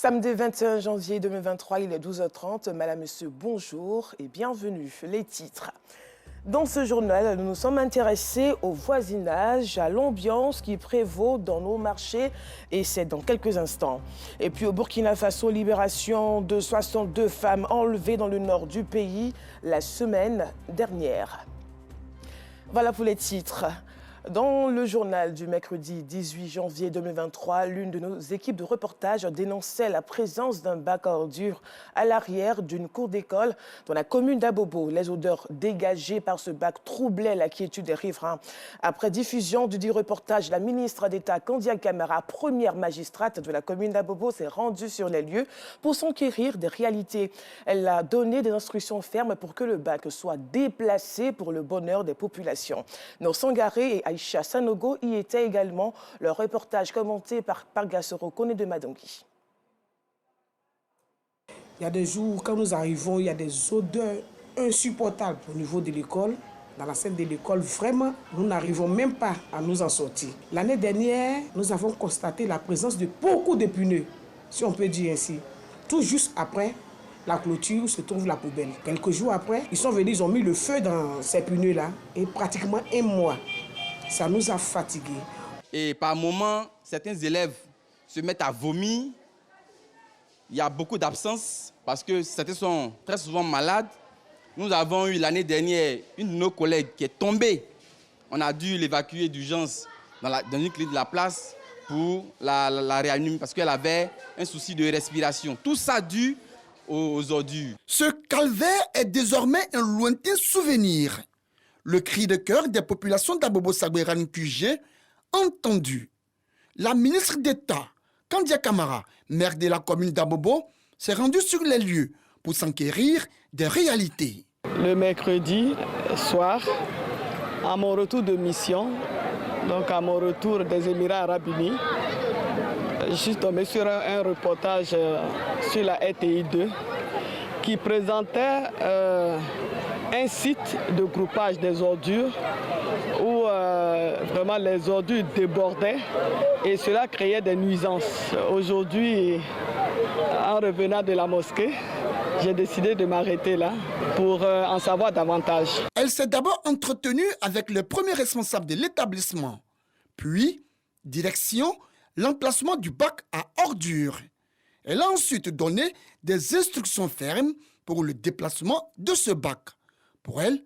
Samedi 21 janvier 2023, il est 12h30. Madame, Monsieur, bonjour et bienvenue. Les titres. Dans ce journal, nous nous sommes intéressés au voisinage, à l'ambiance qui prévaut dans nos marchés et c'est dans quelques instants. Et puis au Burkina Faso, libération de 62 femmes enlevées dans le nord du pays la semaine dernière. Voilà pour les titres. Dans le journal du mercredi 18 janvier 2023, l'une de nos équipes de reportage dénonçait la présence d'un bac à ordures à l'arrière d'une cour d'école dans la commune d'Abobo. Les odeurs dégagées par ce bac troublaient la quiétude des riverains. Après diffusion du dit reportage, la ministre d'État Kandia Camara, première magistrate de la commune d'Abobo, s'est rendue sur les lieux pour s'enquérir des réalités. Elle a donné des instructions fermes pour que le bac soit déplacé pour le bonheur des populations. Nos Sangaré et Aïcha Sanogo y était également. Le reportage commenté par Pargassoro Kone de Madangui. Il y a des jours, quand nous arrivons, il y a des odeurs insupportables au niveau de l'école. Dans la scène de l'école, vraiment, nous n'arrivons même pas à nous en sortir. L'année dernière, nous avons constaté la présence de beaucoup de pneus, si on peut dire ainsi. Tout juste après la clôture se trouve la poubelle. Quelques jours après, ils sont venus, ils ont mis le feu dans ces pneus-là et pratiquement un mois. Ça nous a fatigués. Et par moments, certains élèves se mettent à vomir. Il y a beaucoup d'absences parce que certains sont très souvent malades. Nous avons eu l'année dernière une de nos collègues qui est tombée. On a dû l'évacuer d'urgence dans une clinique de la place pour la réanimer parce qu'elle avait un souci de respiration. Tout ça dû aux ordures. Ce calvaire est désormais un lointain souvenir. Le cri de cœur des populations d'Abobo-Sagueran-QG entendu. La ministre d'État, Kandia Camara, maire de la commune d'Abobo, s'est rendue sur les lieux pour s'enquérir des réalités. Le mercredi soir, à mon retour de mission, donc à mon retour des Émirats Arabes Unis, je suis tombé sur un reportage sur la RTI 2 qui présentait un site de groupage des ordures où vraiment les ordures débordaient et cela créait des nuisances. Aujourd'hui, en revenant de la mosquée, j'ai décidé de m'arrêter là pour en savoir davantage. Elle s'est d'abord entretenue avec le premier responsable de l'établissement, puis direction l'emplacement du bac à ordures. Elle a ensuite donné des instructions fermes pour le déplacement de ce bac. Pour elle,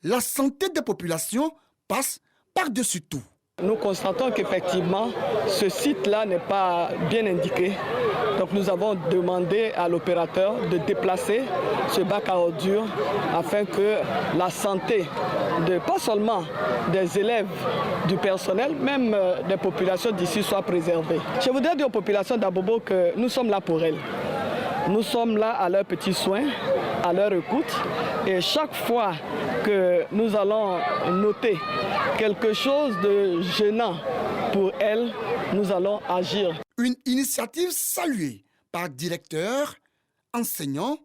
la santé des populations passe par-dessus tout. Nous constatons qu'effectivement, ce site-là n'est pas bien indiqué. Donc nous avons demandé à l'opérateur de déplacer ce bac à ordures afin que la santé, pas seulement des élèves, du personnel, même des populations d'ici soit préservée. Je voudrais dire aux populations d'Abobo que nous sommes là pour elles. Nous sommes là à leurs petits soins, à leur écoute. Et chaque fois que nous allons noter quelque chose de gênant pour elles, nous allons agir. Une initiative saluée par directeurs, enseignants,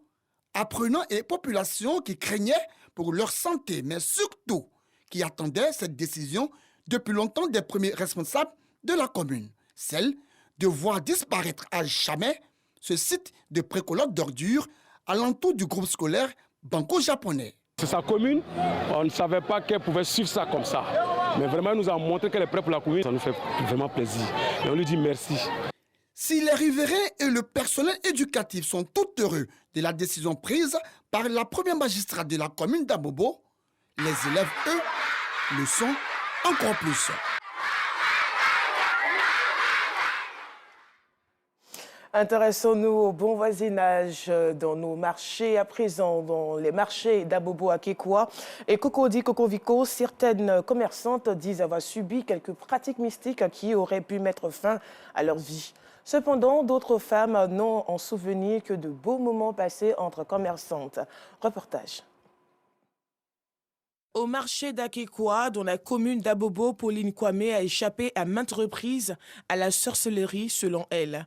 apprenants et populations qui craignaient pour leur santé, mais surtout qui attendaient cette décision depuis longtemps des premiers responsables de la commune. Celle de voir disparaître à jamais ce site de précollecte d'ordures alentour du groupe scolaire banco-japonais. C'est sa commune, on ne savait pas qu'elle pouvait suivre ça comme ça. Mais vraiment, elle nous a montré qu'elle est prête pour la commune, ça nous fait vraiment plaisir. Et on lui dit merci. Si les riverains et le personnel éducatif sont tout heureux de la décision prise par la première magistrate de la commune d'Abobo, les élèves, eux, le sont encore plus. Intéressons-nous au bon voisinage dans nos marchés à présent, dans les marchés d'Abobo à Kekwa et Cocody Cocovico. Certaines commerçantes disent avoir subi quelques pratiques mystiques qui auraient pu mettre fin à leur vie. Cependant, d'autres femmes n'ont en souvenir que de beaux moments passés entre commerçantes. Reportage. Au marché d'Akekwa, dans la commune d'Abobo, Pauline Kwame a échappé à maintes reprises à la sorcellerie selon elle.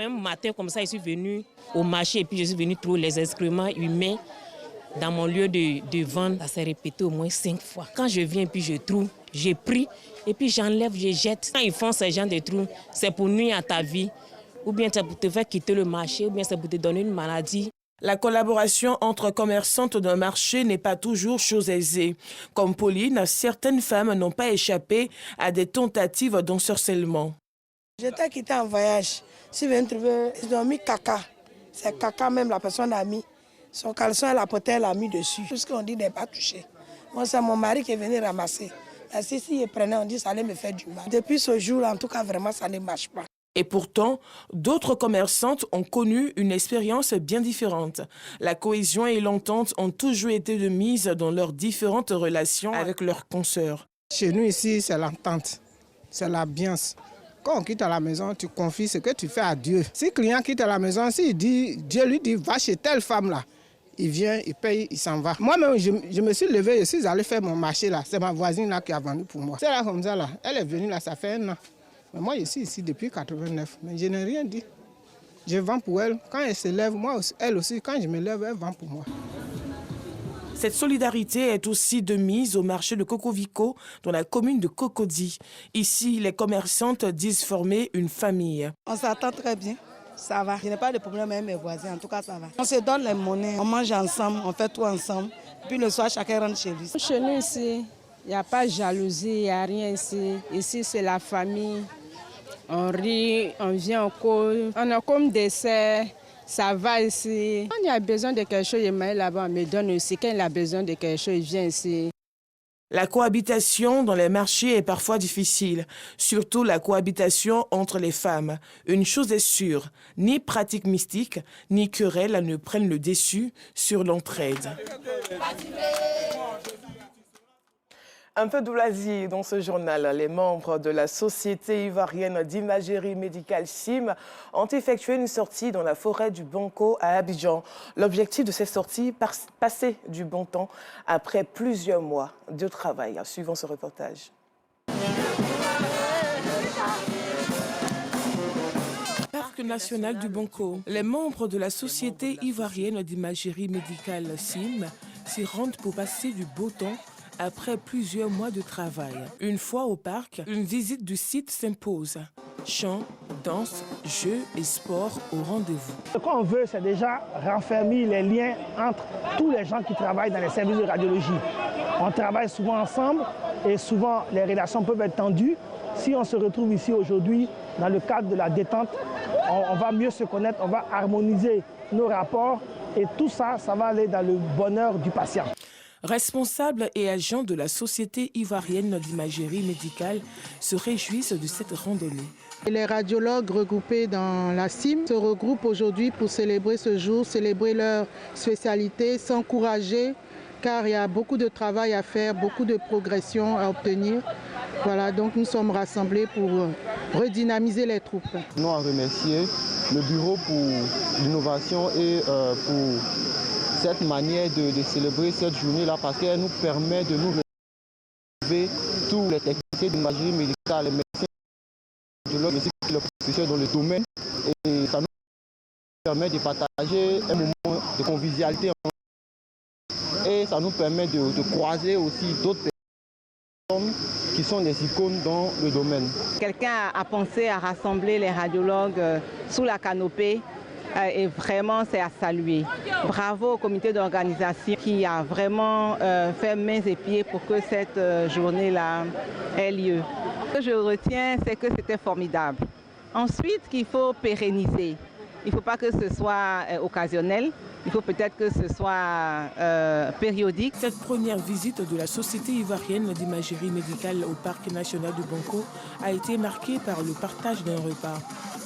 Un matin comme ça, je suis venue au marché et puis je suis venue trouver les excréments humains dans mon lieu de vente. Ça s'est répété au moins 5 fois. Quand je viens puis je trouve, j'ai pris et puis j'enlève, je jette. Quand ils font ce genre de trucs, c'est pour nuire à ta vie. ou bien c'est pour te faire quitter le marché, ou bien c'est pour te donner une maladie. La collaboration entre commerçantes d'un marché n'est pas toujours chose aisée. Comme Pauline, certaines femmes n'ont pas échappé à des tentatives d'ensorcellement. J'étais quitté en voyage. Si vous trouver, ils ont mis caca. C'est caca même, la personne a mis. Son caleçon, elle a porté, elle a mis dessus. Tout ce qu'on dit n'est pas touché. Moi, c'est mon mari qui est venu ramasser. Si il prenait, on dit ça allait me faire du mal. Depuis ce jour, en tout cas, vraiment, ça ne marche pas. Et pourtant, d'autres commerçantes ont connu une expérience bien différente. La cohésion et l'entente ont toujours été de mise dans leurs différentes relations avec leurs consoeurs. Chez nous ici, c'est l'entente, c'est l'ambiance. Quand on quitte à la maison, tu confies ce que tu fais à Dieu. Si le client quitte à la maison, Dieu lui dit va chez telle femme-là. Il vient, il paye, il s'en va. Moi-même, je me suis levé, je suis allé faire mon marché là. C'est ma voisine là qui a vendu pour moi. C'est là comme ça là. Elle est venue là, ça fait 1 an. Mais moi, je suis ici depuis 89, mais je n'ai rien dit. Je vends pour elle. Quand elle se lève, moi aussi, elle aussi, quand je me lève, elle vend pour moi. Cette solidarité est aussi de mise au marché de Cocovico, dans la commune de Cocody. Ici, les commerçantes disent former une famille. On s'attend très bien. Ça va. Je n'ai pas de problème avec mes voisins. En tout cas, ça va. On se donne les monnaies. On mange ensemble, on fait tout ensemble. Puis le soir, chacun rentre chez lui. Chez nous ici, il n'y a pas de jalousie, il n'y a rien ici. Ici, c'est la famille. On rit, on vient au cause. On a comme dessert, ça va ici. Quand il a besoin de quelque chose, il m'a là-bas, on me donne aussi. Quand il a besoin de quelque chose, il vient ici. La cohabitation dans les marchés est parfois difficile, surtout la cohabitation entre les femmes. Une chose est sûre, ni pratique mystique, ni querelle ne prennent le dessus sur l'entraide. Un peu de loisir dans ce journal. Les membres de la Société ivoirienne d'imagerie médicale SIM ont effectué une sortie dans la forêt du Banco à Abidjan. L'objectif de cette sortie, passer du bon temps après plusieurs mois de travail. Suivons ce reportage. Parc national du Banco. Les membres de la Société ivoirienne d'imagerie médicale SIM s'y rendent pour passer du beau temps après plusieurs mois de travail. Une fois au parc, une visite du site s'impose. Chant, danse, jeux et sport au rendez-vous. Ce qu'on veut, c'est déjà raffermir les liens entre tous les gens qui travaillent dans les services de radiologie. On travaille souvent ensemble et souvent les relations peuvent être tendues. Si on se retrouve ici aujourd'hui dans le cadre de la détente, on va mieux se connaître, on va harmoniser nos rapports et tout ça, ça va aller dans le bonheur du patient. Responsables et agents de la Société ivoirienne d'imagerie médicale se réjouissent de cette randonnée. Les radiologues regroupés dans la CIM se regroupent aujourd'hui pour célébrer ce jour, célébrer leur spécialité, s'encourager, car il y a beaucoup de travail à faire, beaucoup de progression à obtenir. Voilà, donc nous sommes rassemblés pour redynamiser les troupes. Nous avons remercié le Bureau pour l'innovation et pour cette manière de célébrer cette journée-là parce qu'elle nous permet de nous retrouver tous les techniciens d'imagerie médicale, les médecins, les professeurs dans le domaine et ça nous permet de partager un moment de convivialité et ça nous permet de croiser aussi d'autres personnes qui sont des icônes dans le domaine. Quelqu'un a pensé à rassembler les radiologues sous la canopée. Et vraiment, c'est à saluer. Bravo au comité d'organisation qui a vraiment fait mains et pieds pour que cette journée-là ait lieu. Ce que je retiens, c'est que c'était formidable. Ensuite, qu'il faut pérenniser. Il ne faut pas que ce soit occasionnel. Il faut peut-être que ce soit périodique. Cette première visite de la Société ivoirienne d'imagerie médicale au Parc national du Banco a été marquée par le partage d'un repas.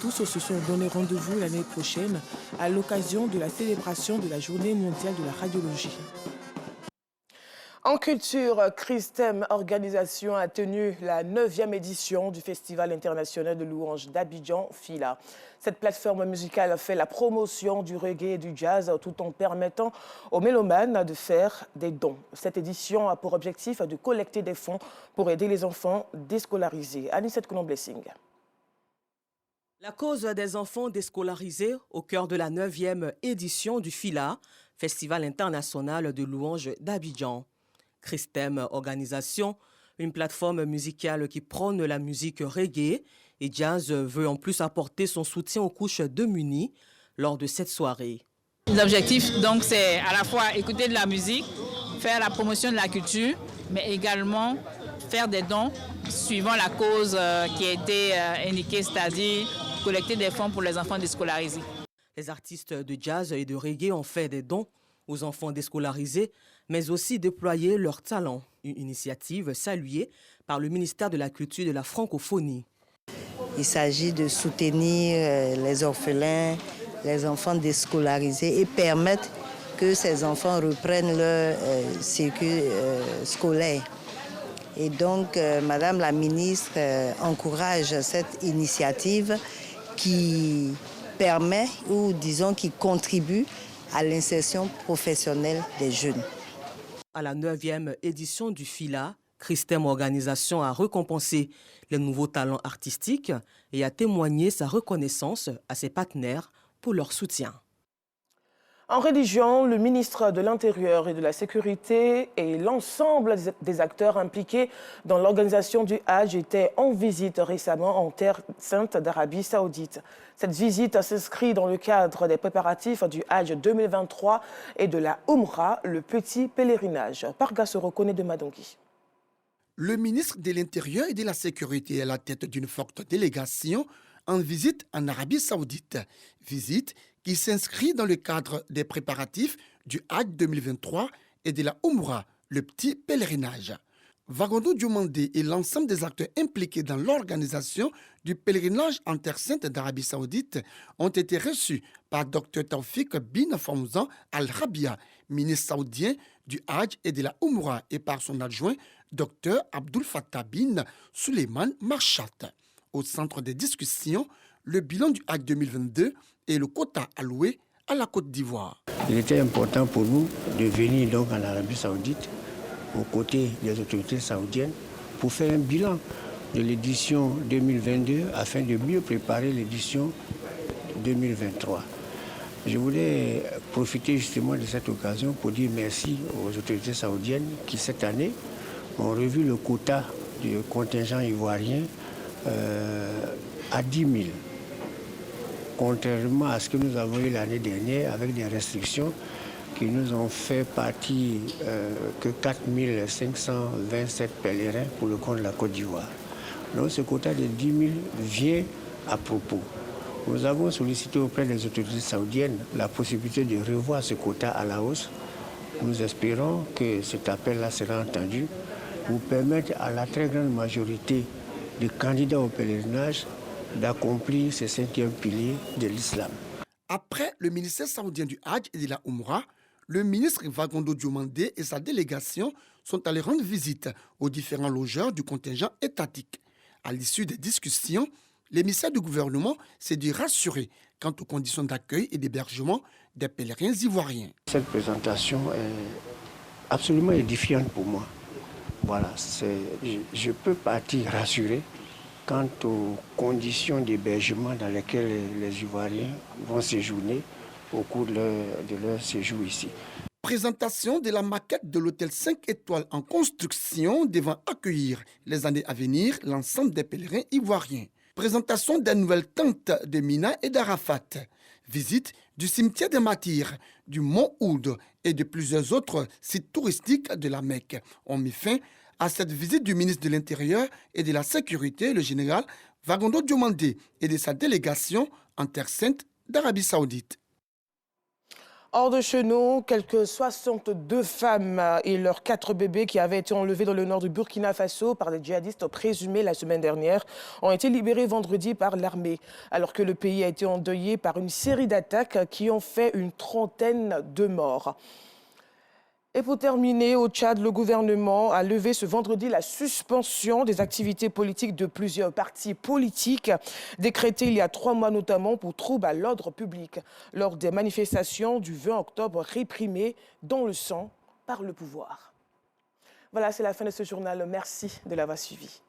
Tous se sont donné rendez-vous l'année prochaine à l'occasion de la célébration de la Journée mondiale de la radiologie. En culture, Christem Organisation a tenu la 9e édition du Festival international de louanges d'Abidjan, FILA. Cette plateforme musicale fait la promotion du reggae et du jazz tout en permettant aux mélomanes de faire des dons. Cette édition a pour objectif de collecter des fonds pour aider les enfants déscolarisés. Anicette Koulon-Blessing. La cause des enfants déscolarisés au cœur de la 9e édition du FILA, Festival international de louanges d'Abidjan. Christem Organisation Une plateforme musicale qui prône la musique reggae. Et Jazz veut en plus apporter son soutien aux couches démunies lors de cette soirée. L'objectif, donc, c'est à la fois écouter de la musique, faire la promotion de la culture, mais également faire des dons suivant la cause qui a été indiquée, c'est-à-dire collecter des fonds pour les enfants déscolarisés. Les artistes de jazz et de reggae ont fait des dons aux enfants déscolarisés, mais aussi déployé leur talent. Une initiative saluée par le ministère de la Culture et de la Francophonie. Il s'agit de soutenir les orphelins, les enfants déscolarisés et permettre que ces enfants reprennent leur cycle scolaire. Et donc, Madame la ministre encourage cette initiative qui permet, ou disons qui contribue à l'insertion professionnelle des jeunes. À la 9e édition du FILA, Christem Organisation a récompensé les nouveaux talents artistiques et a témoigné sa reconnaissance à ses partenaires pour leur soutien. En religion, le ministre de l'Intérieur et de la Sécurité et l'ensemble des acteurs impliqués dans l'organisation du Hajj étaient en visite récemment en Terre Sainte d'Arabie Saoudite. Cette visite s'inscrit dans le cadre des préparatifs du Hajj 2023 et de la Umrah, le petit pèlerinage. Parga se reconnaît de Madongui. Le ministre de l'Intérieur et de la Sécurité est à la tête d'une forte délégation en visite en Arabie Saoudite. Visite qui s'inscrit dans le cadre des préparatifs du Hajj 2023 et de la Umrah, le petit pèlerinage. Vagondo Diomandé et l'ensemble des acteurs impliqués dans l'organisation du pèlerinage en Terre Sainte d'Arabie Saoudite ont été reçus par Dr Taufik bin Fawzan Al-Rabia, ministre saoudien du Hajj et de la Umrah, et par son adjoint Dr Abdul Fattah bin Suleiman Marchat. Au centre des discussions, le bilan du Hajj 2022 et le quota alloué à la Côte d'Ivoire. Il était important pour nous de venir donc en Arabie Saoudite aux côtés des autorités saoudiennes pour faire un bilan de l'édition 2022 afin de mieux préparer l'édition 2023. Je voulais profiter justement de cette occasion pour dire merci aux autorités saoudiennes qui cette année ont revu le quota du contingent ivoirien à 10 000. Contrairement à ce que nous avons eu l'année dernière avec des restrictions qui nous ont fait partir que 4 527 pèlerins pour le compte de la Côte d'Ivoire. Donc ce quota de 10 000 vient à propos. Nous avons sollicité auprès des autorités saoudiennes la possibilité de revoir ce quota à la hausse. Nous espérons que cet appel-là sera entendu pour permettre à la très grande majorité de candidats au pèlerinage d'accomplir ces 5e piliers de l'islam. Après le ministère saoudien du Hajj et de la Umrah, le ministre Vagondo Diomandé et sa délégation sont allés rendre visite aux différents logeurs du contingent étatique. À l'issue des discussions, l'émissaire du gouvernement s'est dit rassuré quant aux conditions d'accueil et d'hébergement des pèlerins ivoiriens. Cette présentation est absolument édifiante pour moi. Voilà, je peux partir rassuré quant aux conditions d'hébergement dans lesquelles les Ivoiriens vont séjourner au cours de leur séjour ici. Présentation de la maquette de l'hôtel 5 étoiles en construction devant accueillir les années à venir l'ensemble des pèlerins ivoiriens. Présentation des nouvelles tentes de Mina et d'Arafat. Visite du cimetière des Martyrs, du Mont Oud et de plusieurs autres sites touristiques de la Mecque ont mis fin à cette visite du ministre de l'Intérieur et de la Sécurité, le général Vagondo Diomandé, et de sa délégation en Terre Sainte d'Arabie Saoudite. Hors de chez nous, quelques 62 femmes et leurs 4 bébés qui avaient été enlevés dans le nord du Burkina Faso par des djihadistes présumés la semaine dernière ont été libérés vendredi par l'armée, alors que le pays a été endeuillé par une série d'attaques qui ont fait une trentaine de morts. Et pour terminer, au Tchad, le gouvernement a levé ce vendredi la suspension des activités politiques de plusieurs partis politiques, décrétées il y a 3 mois notamment pour troubles à l'ordre public, lors des manifestations du 20 octobre réprimées dans le sang par le pouvoir. Voilà, c'est la fin de ce journal. Merci de l'avoir suivi.